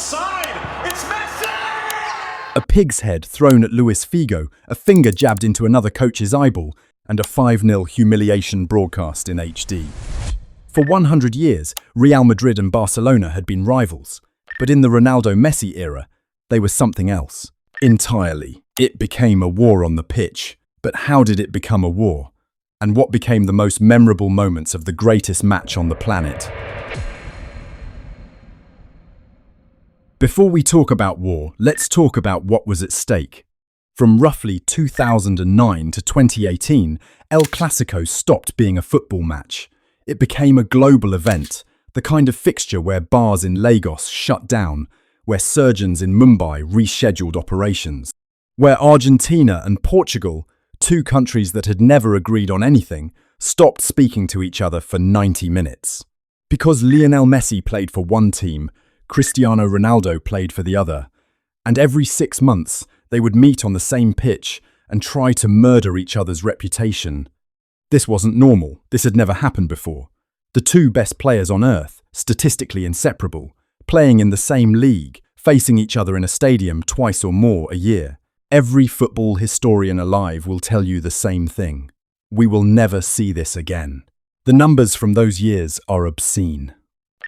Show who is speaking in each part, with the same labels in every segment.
Speaker 1: offside. It's Messi!
Speaker 2: A pig's head thrown at Luis Figo, a finger jabbed into another coach's eyeball, and a 5-0 humiliation broadcast in HD. For 100 years, Real Madrid and Barcelona had been rivals, but in the Ronaldo-Messi era, they were something else. Entirely. It became a war on the pitch. But how did it become a war? And what became the most memorable moments of the greatest match on the planet? Before we talk about war, let's talk about what was at stake. From roughly 2009 to 2018, El Clasico stopped being a football match. It became a global event, the kind of fixture where bars in Lagos shut down, where surgeons in Mumbai rescheduled operations, where Argentina and Portugal, two countries that had never agreed on anything, stopped speaking to each other for 90 minutes. Because Lionel Messi played for one team, Cristiano Ronaldo played for the other, and every 6 months they would meet on the same pitch and try to murder each other's reputation. This wasn't normal. This had never happened before. The two best players on earth, statistically inseparable, playing in the same league, facing each other in a stadium twice or more a year. Every football historian alive will tell you the same thing. We will never see this again. The numbers from those years are obscene.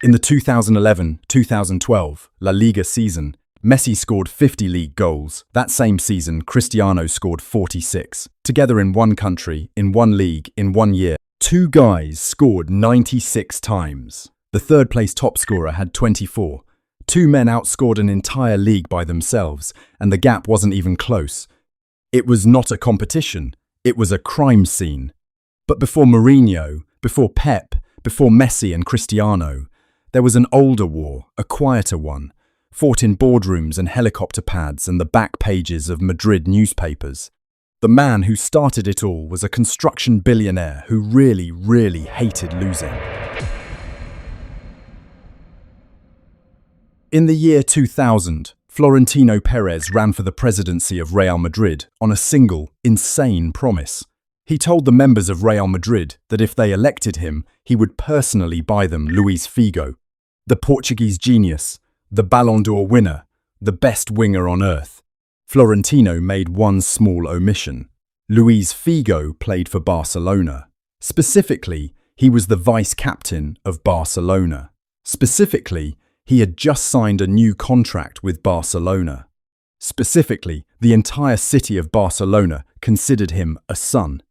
Speaker 2: In the 2011-2012 La Liga season, Messi scored 50 league goals. That same season, Cristiano scored 46. Together in one country, in one league, in 1 year, two guys scored 96 times. The third-place top scorer had 24. Two men outscored an entire league by themselves, and the gap wasn't even close. It was not a competition. It was a crime scene. But before Mourinho, before Pep, before Messi and Cristiano, there was an older war, a quieter one, fought in boardrooms and helicopter pads and the back pages of Madrid newspapers. The man who started it all was a construction billionaire who really, really hated losing. In the year 2000, Florentino Perez ran for the presidency of Real Madrid on a single, insane promise. He told the members of Real Madrid that if they elected him, he would personally buy them Luis Figo, the Portuguese genius, the Ballon d'Or winner, the best winger on earth. Florentino made one small omission. Luis Figo played for Barcelona. Specifically, he was the vice-captain of Barcelona. Specifically, he had just signed a new contract with Barcelona. Specifically, the entire city of Barcelona considered him a son.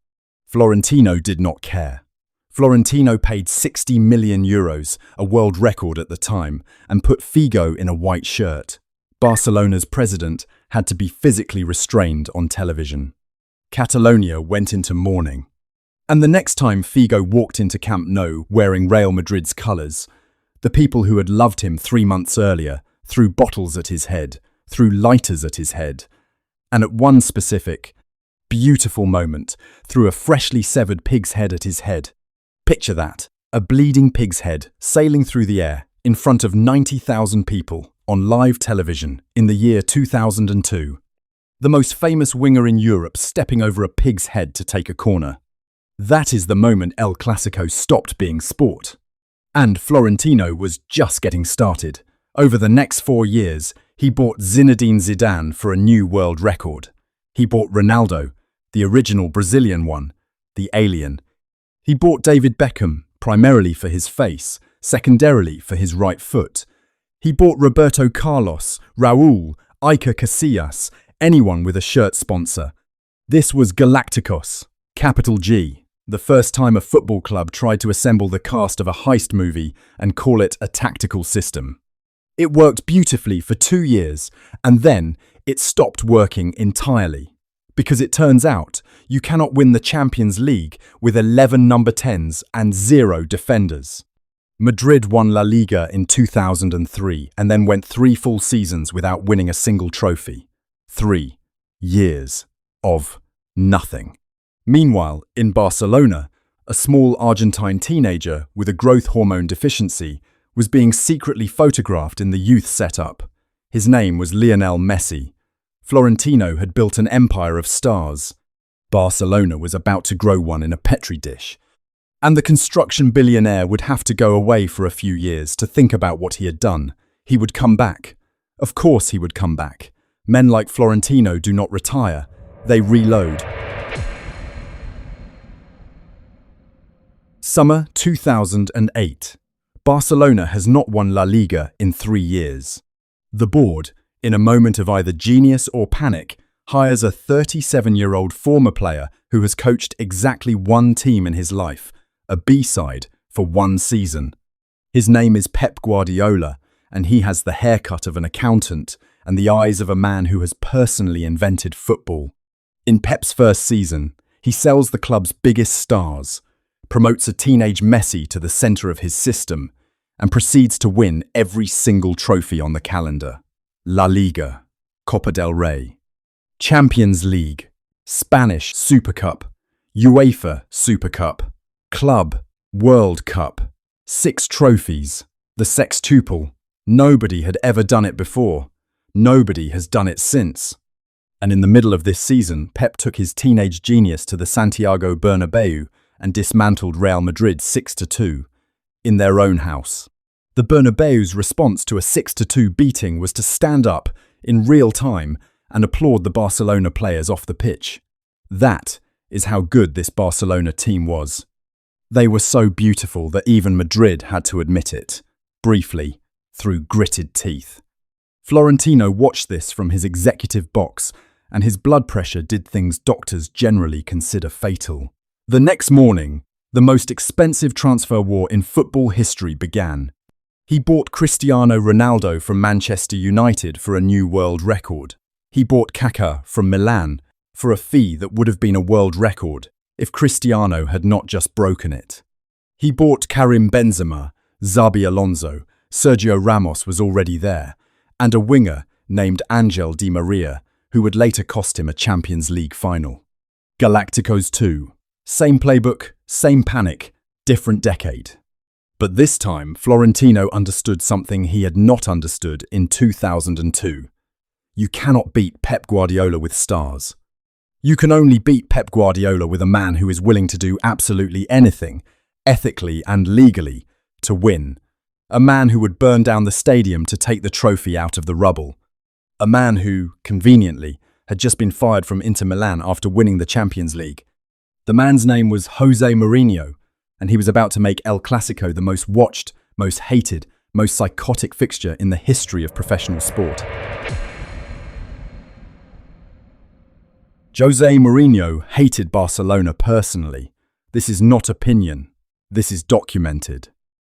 Speaker 2: Florentino did not care. Florentino paid 60 million euros, a world record at the time, and put Figo in a white shirt. Barcelona's president had to be physically restrained on television. Catalonia went into mourning. And the next time Figo walked into Camp Nou wearing Real Madrid's colours, the people who had loved him 3 months earlier threw bottles at his head, threw lighters at his head, and at one specific, beautiful moment, threw a freshly severed pig's head at his head. Picture that, a bleeding pig's head sailing through the air in front of 90,000 people on live television in the year 2002. The most famous winger in Europe stepping over a pig's head to take a corner. That is the moment El Clasico stopped being sport. And Florentino was just getting started. Over the next 4 years, he bought Zinedine Zidane for a new world record. He bought Ronaldo, the original Brazilian one, the alien. He bought David Beckham, primarily for his face, secondarily for his right foot. He bought Roberto Carlos, Raúl, Iker Casillas, anyone with a shirt sponsor. This was Galacticos, capital G, the first time a football club tried to assemble the cast of a heist movie and call it a tactical system. It worked beautifully for 2 years, and then it stopped working entirely. Because it turns out, you cannot win the Champions League with 11 number 10s and 0 defenders. Madrid won La Liga in 2003 and then went 3 full seasons without winning a single trophy. 3 years of nothing. Meanwhile, in Barcelona, a small Argentine teenager with a growth hormone deficiency was being secretly photographed in the youth setup. His name was Lionel Messi. Florentino had built an empire of stars. Barcelona was about to grow one in a petri dish. And the construction billionaire would have to go away for a few years to think about what he had done. He would come back. Of course he would come back. Men like Florentino do not retire, they reload. Summer 2008. Barcelona has not won La Liga in 3 years. The board, in a moment of either genius or panic, hires a 37-year-old former player who has coached exactly one team in his life, a B-side, for 1 season. His name is Pep Guardiola, and he has the haircut of an accountant and the eyes of a man who has personally invented football. In Pep's first season, he sells the club's biggest stars, promotes a teenage Messi to the centre of his system, and proceeds to win every single trophy on the calendar. La Liga, Copa del Rey, Champions League, Spanish Super Cup, UEFA Super Cup, Club World Cup, 6 trophies, the sextuple. Nobody had ever done it before. Nobody has done it since. And in the middle of this season, Pep took his teenage genius to the Santiago Bernabeu and dismantled Real Madrid 6-2 in their own house. The Bernabeu's response to a 6-2 beating was to stand up in real time and applaud the Barcelona players off the pitch. That is how good this Barcelona team was. They were so beautiful that even Madrid had to admit it, briefly, through gritted teeth. Florentino watched this from his executive box, and his blood pressure did things doctors generally consider fatal. The next morning, the most expensive transfer war in football history began. He bought Cristiano Ronaldo from Manchester United for a new world record. He bought Kaká from Milan for a fee that would have been a world record if Cristiano had not just broken it. He bought Karim Benzema, Xabi Alonso, Sergio Ramos was already there, and a winger named Angel Di Maria, who would later cost him a Champions League final. Galacticos 2. Same playbook, same panic, different decade. But this time, Florentino understood something he had not understood in 2002. You cannot beat Pep Guardiola with stars. You can only beat Pep Guardiola with a man who is willing to do absolutely anything, ethically and legally, to win. A man who would burn down the stadium to take the trophy out of the rubble. A man who, conveniently, had just been fired from Inter Milan after winning the Champions League. The man's name was Jose Mourinho, and he was about to make El Clasico the most watched, most hated, most psychotic fixture in the history of professional sport. Jose Mourinho hated Barcelona personally. This is not opinion. This is documented.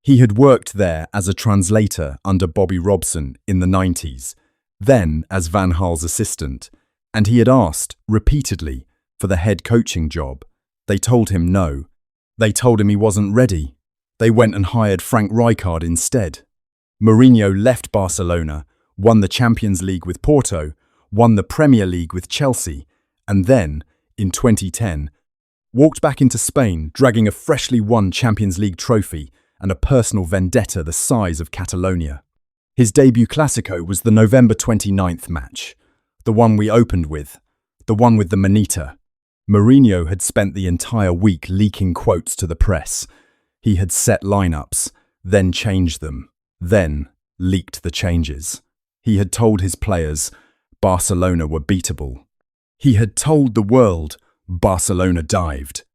Speaker 2: He had worked there as a translator under Bobby Robson in the 90s, then as Van Gaal's assistant, and he had asked, repeatedly, for the head coaching job. They told him no. They told him he wasn't ready. They went and hired Frank Rijkaard instead. Mourinho left Barcelona, won the Champions League with Porto, won the Premier League with Chelsea, and then, in 2010, walked back into Spain dragging a freshly won Champions League trophy and a personal vendetta the size of Catalonia. His debut Clásico was the November 29th match, the one we opened with, the one with the Manita. Mourinho had spent the entire week leaking quotes to the press. He had set lineups, then changed them, then leaked the changes. He had told his players Barcelona were beatable. He had told the world Barcelona dived.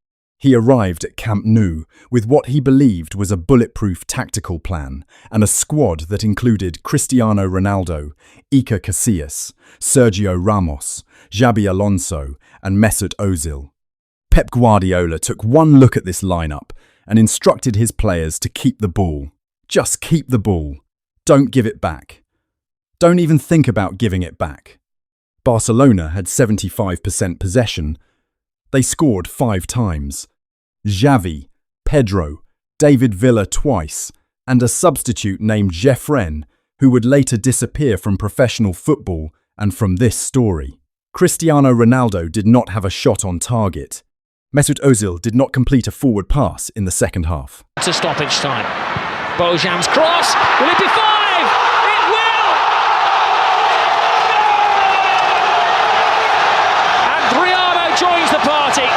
Speaker 2: He arrived at Camp Nou with what he believed was a bulletproof tactical plan and a squad that included Cristiano Ronaldo, Iker Casillas, Sergio Ramos, Xabi Alonso and Mesut Ozil. Pep Guardiola took one look at this lineup and instructed his players to keep the ball. Just keep the ball. Don't give it back. Don't even think about giving it back. Barcelona had 75% possession. They scored 5 times. Xavi, Pedro, David Villa twice, and a substitute named Jeffren, who would later disappear from professional football and from this story. Cristiano Ronaldo did not have a shot on target. Mesut Ozil did not complete a forward pass in the second half.
Speaker 3: To stoppage time. Bojan's cross. Will it be 5? It will! And Rihanna joins the party.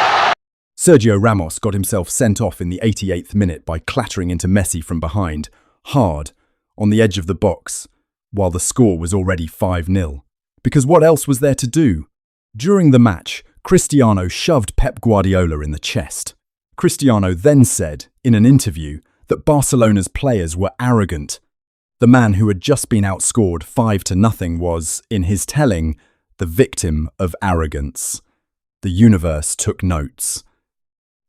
Speaker 2: Sergio Ramos got himself sent off in the 88th minute by clattering into Messi from behind, hard, on the edge of the box. while the score was already 5-0. Because what else was there to do? During the match, Cristiano shoved Pep Guardiola in the chest. Cristiano then said, in an interview, that Barcelona's players were arrogant. The man who had just been outscored 5-0 was, in his telling, the victim of arrogance. The universe took notes.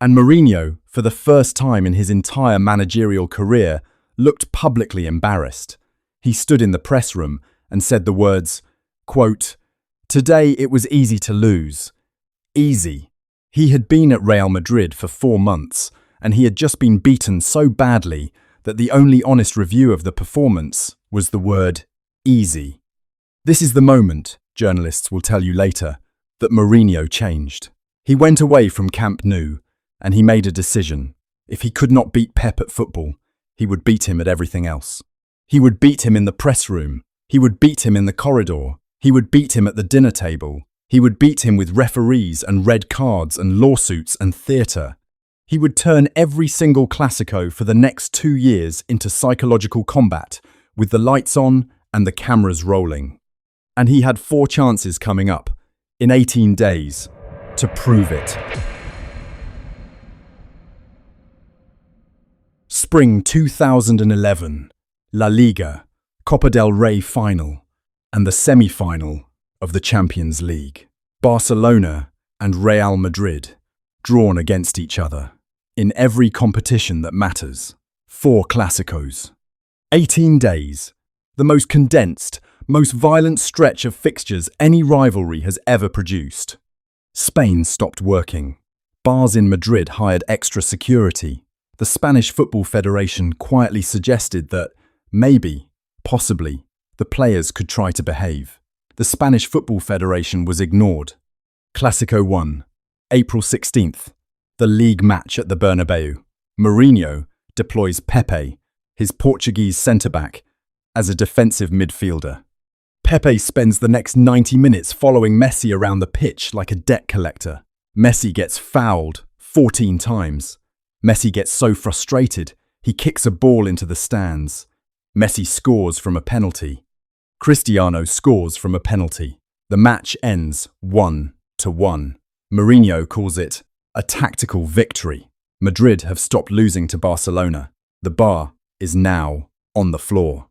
Speaker 2: And Mourinho, for the first time in his entire managerial career, looked publicly embarrassed. He stood in the press room and said the words, quote, "Today it was easy to lose." Easy. He had been at Real Madrid for 4 months, and he had just been beaten so badly that the only honest review of the performance was the word easy. This is the moment, journalists will tell you later, that Mourinho changed. He went away from Camp Nou, and he made a decision. If he could not beat Pep at football, he would beat him at everything else. He would beat him in the press room. He would beat him in the corridor. He would beat him at the dinner table. He would beat him with referees and red cards and lawsuits and theatre. He would turn every single Clásico for the next 2 years into psychological combat, with the lights on and the cameras rolling. And he had 4 chances coming up, in 18 days, to prove it. Spring 2011, La Liga, Copa del Rey final, and the semi-final of the Champions League. Barcelona and Real Madrid, drawn against each other. In every competition that matters. 4 Clásicos. 18 days. The most condensed, most violent stretch of fixtures any rivalry has ever produced. Spain stopped working. Bars in Madrid hired extra security. The Spanish Football Federation quietly suggested that, maybe, possibly, the players could try to behave. The Spanish Football Federation was ignored. Clásico 1, April 16th. The league match at the Bernabeu. Mourinho deploys Pepe, his Portuguese centre-back, as a defensive midfielder. Pepe spends the next 90 minutes following Messi around the pitch like a debt collector. Messi gets fouled 14 times. Messi gets so frustrated, he kicks a ball into the stands. Messi scores from a penalty. Cristiano scores from a penalty. The match ends 1-1. Mourinho calls it a tactical victory. Madrid have stopped losing to Barcelona. The bar is now on the floor.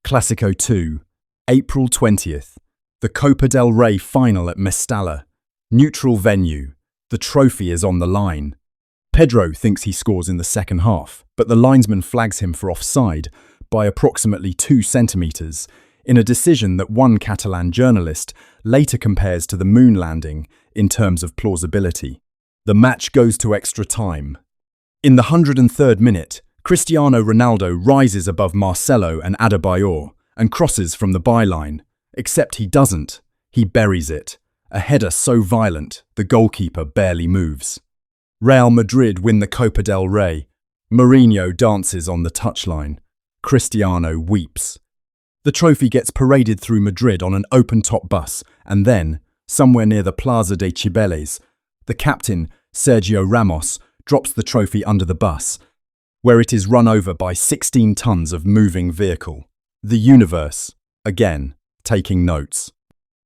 Speaker 2: Clásico 2, April 20th. The Copa del Rey final at Mestalla. Neutral venue. The trophy is on the line. Pedro thinks he scores in the second half, but the linesman flags him for offside by approximately 2 centimetres in a decision that one Catalan journalist later compares to the moon landing in terms of plausibility. The match goes to extra time. In the 103rd minute, Cristiano Ronaldo rises above Marcelo and Adebayor and crosses from the byline. Except he doesn't. He buries it. A header so violent, the goalkeeper barely moves. Real Madrid win the Copa del Rey. Mourinho dances on the touchline. Cristiano weeps. The trophy gets paraded through Madrid on an open-top bus, and then, somewhere near the Plaza de Cibeles, the captain, Sergio Ramos, drops the trophy under the bus, where it is run over by 16 tons of moving vehicle. The universe, again, taking notes.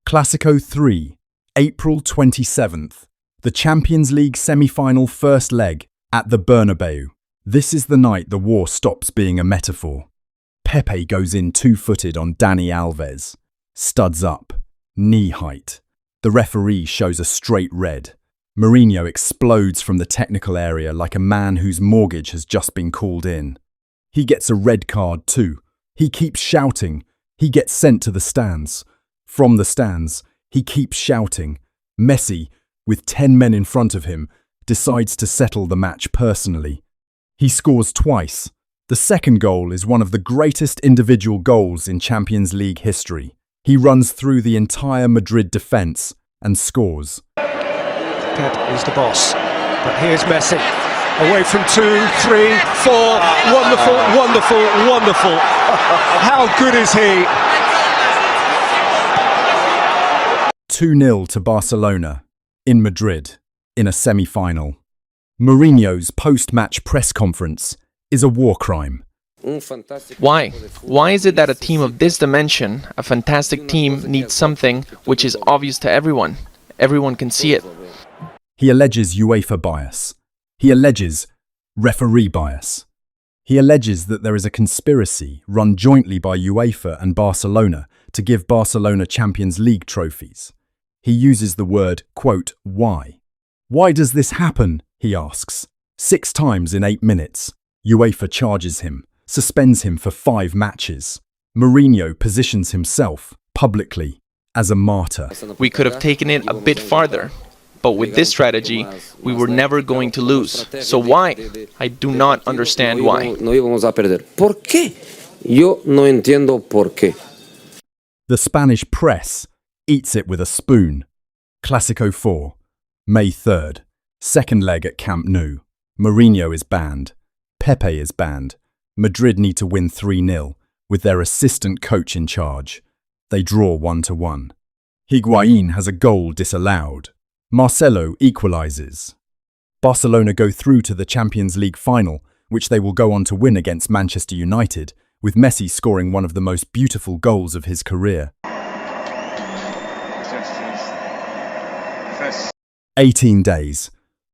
Speaker 2: Clásico 3, April 27th. The Champions League semi-final first leg at the Bernabeu. This is the night the war stops being a metaphor. Pepe goes in 2-footed on Dani Alves. Studs up. Knee height. The referee shows a straight red. Mourinho explodes from the technical area like a man whose mortgage has just been called in. He gets a red card too. He keeps shouting. He gets sent to the stands. From the stands, he keeps shouting. Messi, with 10 men in front of him, decides to settle the match personally. He scores twice. The second goal is one of the greatest individual goals in Champions League history. He runs through the entire Madrid defence and scores.
Speaker 4: Pep is the boss, but here's Messi, away from 2, 3, 4, wonderful, wonderful, wonderful. How good is he?
Speaker 2: 2-0 to Barcelona, in Madrid, in a semi-final. Mourinho's post-match press conference is a war crime.
Speaker 5: Why? Why is it that a team of this dimension, a fantastic team, needs something which is obvious to everyone? Everyone can see it.
Speaker 2: He alleges UEFA bias. He alleges referee bias. He alleges that there is a conspiracy run jointly by UEFA and Barcelona to give Barcelona Champions League trophies. He uses the word, quote, why. Why does this happen? He asks. 6 times in 8 minutes. UEFA charges him, suspends him for 5 matches. Mourinho positions himself, publicly, as a martyr.
Speaker 5: We could have taken it a bit farther. But with this strategy, we were never going to lose. So why? I do not understand why.
Speaker 6: ¿Por qué? Yo no entiendo por qué.
Speaker 2: The Spanish press eats it with a spoon. Clásico 4, May 3rd, second leg at Camp Nou. Mourinho is banned. Pepe is banned. Madrid need to win 3-0 with their assistant coach in charge. They draw 1-1. Higuaín has a goal disallowed. Marcelo equalises. Barcelona go through to the Champions League final, which they will go on to win against Manchester United, with Messi scoring one of the most beautiful goals of his career. 18 days,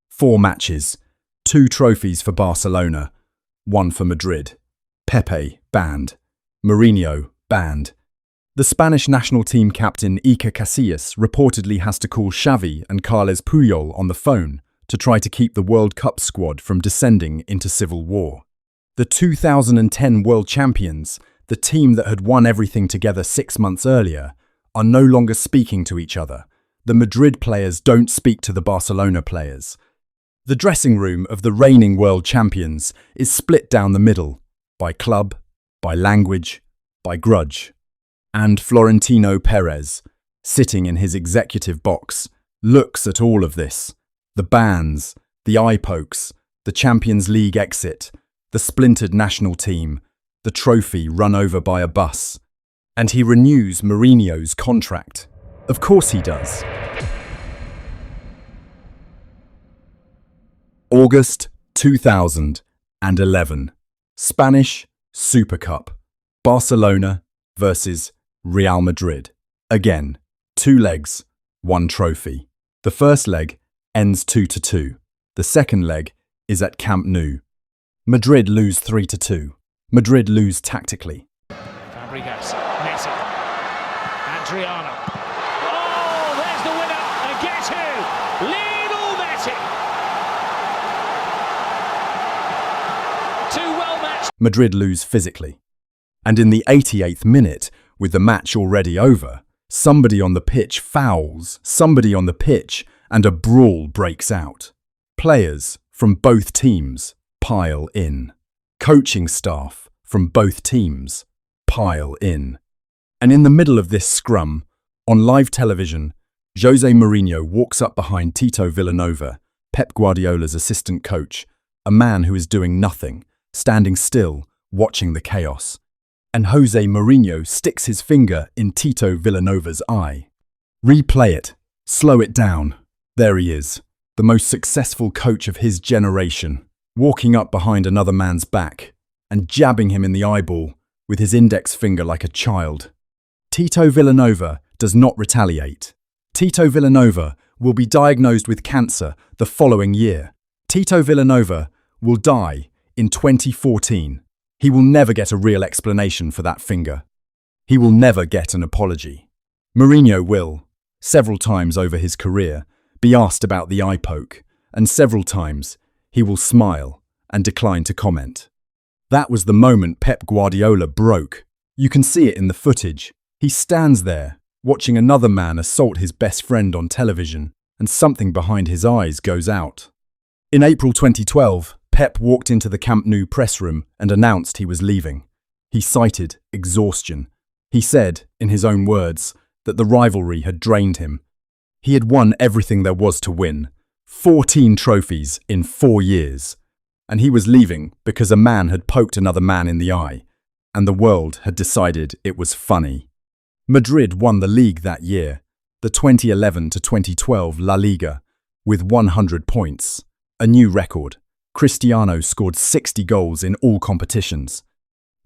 Speaker 2: 4 matches, 2 trophies for Barcelona, 1 for Madrid. Pepe banned. Mourinho banned. The Spanish national team captain Iker Casillas reportedly has to call Xavi and Carles Puyol on the phone to try to keep the World Cup squad from descending into civil war. The 2010 world champions, the team that had won everything together 6 months earlier, are no longer speaking to each other. The Madrid players don't speak to the Barcelona players. The dressing room of the reigning world champions is split down the middle, by club, by language, by grudge. And Florentino Perez, sitting in his executive box, looks at all of this. The bans, the eye pokes, the Champions League exit, the splintered national team, the trophy run over by a bus. And he renews Mourinho's contract. Of course he does. August 2011. Spanish Super Cup. Barcelona versus Real Madrid. Again, 2 legs, 1 trophy. The first leg ends 2-2. The second leg is at Camp Nou. Madrid lose 3-2. Madrid lose tactically.
Speaker 3: Fabregas, Messi, Adriano. Oh, there's the winner. And guess who? Lionel Messi. 2 well-matched.
Speaker 2: Madrid lose physically. And in the 88th minute, with the match already over, somebody on the pitch fouls somebody on the pitch and a brawl breaks out. Players from both teams pile in. Coaching staff from both teams pile in. And in the middle of this scrum, on live television, Jose Mourinho walks up behind Tito Villanova, Pep Guardiola's assistant coach, a man who is doing nothing, standing still, watching the chaos. And Jose Mourinho sticks his finger in Tito Villanova's eye. Replay it. Slow it down. There he is, the most successful coach of his generation, walking up behind another man's back and jabbing him in the eyeball with his index finger like a child. Tito Villanova does not retaliate. Tito Villanova will be diagnosed with cancer the following year. Tito Villanova will die in 2014. He will never get a real explanation for that finger. He will never get an apology. Mourinho will, several times over his career, be asked about the eye poke, and several times he will smile and decline to comment. That was the moment Pep Guardiola broke. You can see it in the footage. He stands there, watching another man assault his best friend on television, and something behind his eyes goes out. In April 2012, Pep walked into the Camp Nou press room and announced he was leaving. He cited exhaustion. He said, in his own words, that the rivalry had drained him. He had won everything there was to win, 14 trophies in 4 years, and he was leaving because a man had poked another man in the eye, and the world had decided it was funny. Madrid won the league that year, the 2011 to 2012 La Liga, with 100 points, a new record. Cristiano scored 60 goals in all competitions.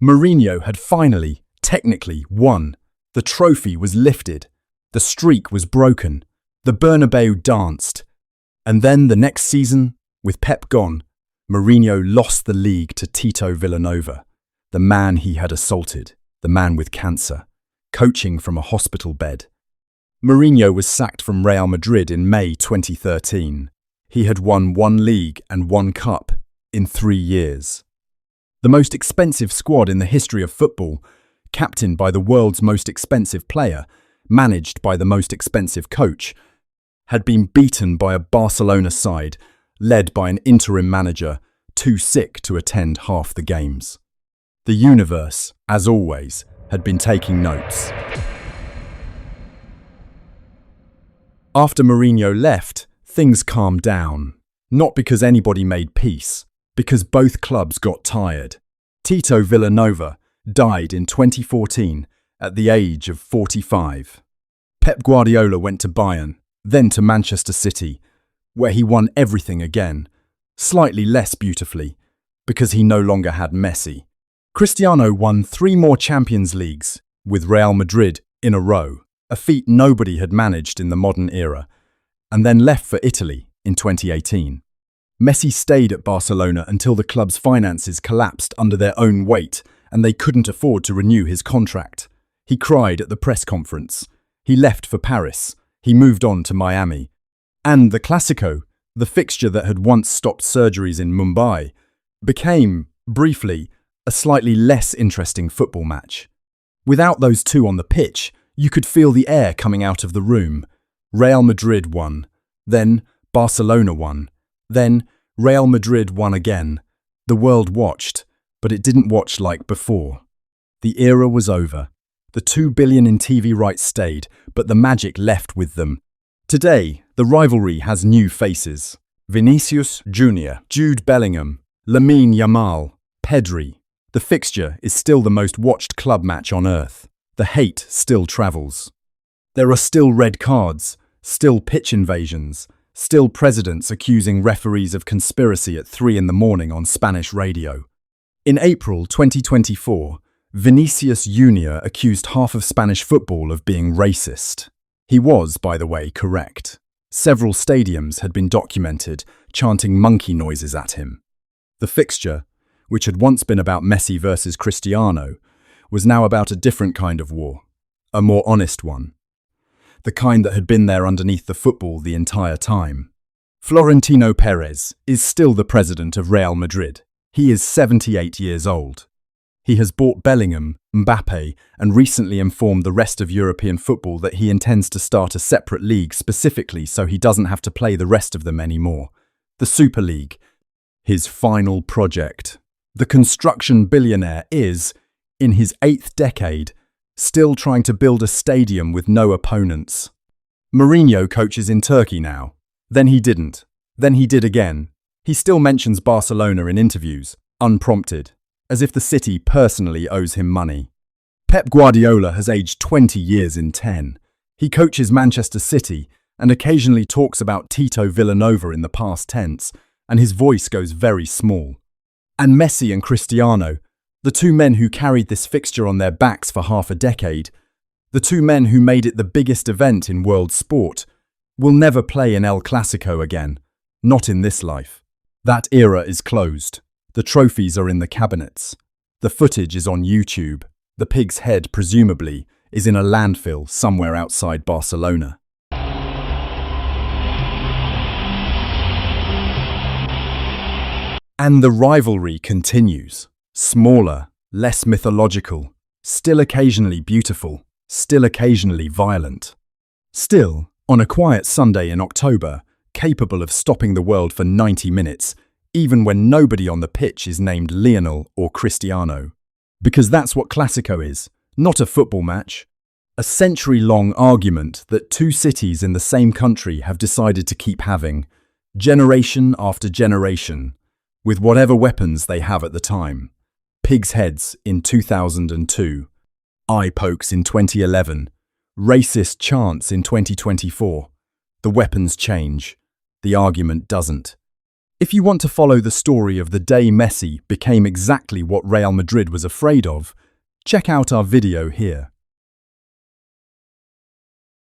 Speaker 2: Mourinho had finally, technically, won. The trophy was lifted. The streak was broken. The Bernabeu danced. And then the next season, with Pep gone, Mourinho lost the league to Tito Villanova, the man he had assaulted, the man with cancer, coaching from a hospital bed. Mourinho was sacked from Real Madrid in May 2013. He had won 1 league and 1 cup in 3 years. The most expensive squad in the history of football, captained by the world's most expensive player, managed by the most expensive coach, had been beaten by a Barcelona side led by an interim manager too sick to attend half the games. The universe, as always, had been taking notes. After Mourinho left, things calmed down. Not because anybody made peace, because both clubs got tired. Tito Villanova died in 2014 at the age of 45. Pep Guardiola went to Bayern, then to Manchester City, where he won everything again, slightly less beautifully, because he no longer had Messi. Cristiano won 3 more Champions Leagues with Real Madrid in a row, a feat nobody had managed in the modern era, and then left for Italy in 2018. Messi stayed at Barcelona until the club's finances collapsed under their own weight and they couldn't afford to renew his contract. He cried at the press conference. He left for Paris. He moved on to Miami. And the Clásico, the fixture that had once stopped surgeries in Mumbai, became, briefly, a slightly less interesting football match. Without those two on the pitch, you could feel the air coming out of the room. Real Madrid won. Then Barcelona won. Then Real Madrid won again. The world watched, but it didn't watch like before. The era was over. The 2 billion in TV rights stayed, but the magic left with them. Today, the rivalry has new faces. Vinicius Jr., Jude Bellingham, Lamine Yamal, Pedri. The fixture is still the most watched club match on earth. The hate still travels. There are still red cards, still pitch invasions, still presidents accusing referees of conspiracy at 3 in the morning on Spanish radio. In April 2024, Vinicius Jr. accused half of Spanish football of being racist. He was, by the way, correct. Several stadiums had been documented chanting monkey noises at him. The fixture, which had once been about Messi versus Cristiano, was now about a different kind of war, a more honest one. The kind that had been there underneath the football the entire time. Florentino Perez is still the president of Real Madrid. He is 78 years old. He has bought Bellingham, Mbappe, and recently informed the rest of European football that he intends to start a separate league specifically so he doesn't have to play the rest of them anymore. The Super League, his final project. The construction billionaire is, in his 8th decade, still trying to build a stadium with no opponents. Mourinho coaches in Turkey now. Then he didn't. Then he did again. He still mentions Barcelona in interviews, unprompted, as if the city personally owes him money. Pep Guardiola has aged 20 years in 10. He coaches Manchester City and occasionally talks about Tito Villanova in the past tense, and his voice goes very small. And Messi and Cristiano, the 2 men who carried this fixture on their backs for half a decade, the 2 men who made it the biggest event in world sport, will never play in El Clásico again, not in this life. That era is closed. The trophies are in the cabinets. The footage is on YouTube. The pig's head, presumably, is in a landfill somewhere outside Barcelona. And the rivalry continues. Smaller, less mythological, still occasionally beautiful, still occasionally violent. Still, on a quiet Sunday in October, capable of stopping the world for 90 minutes, even when nobody on the pitch is named Lionel or Cristiano. Because that's what Clásico is, not a football match. A century-long argument that 2 cities in the same country have decided to keep having, generation after generation, with whatever weapons they have at the time. Pigs' heads in 2002, eye pokes in 2011, racist chants in 2024. The weapons change. The argument doesn't. If you want to follow the story of the day Messi became exactly what Real Madrid was afraid of, check out our video here.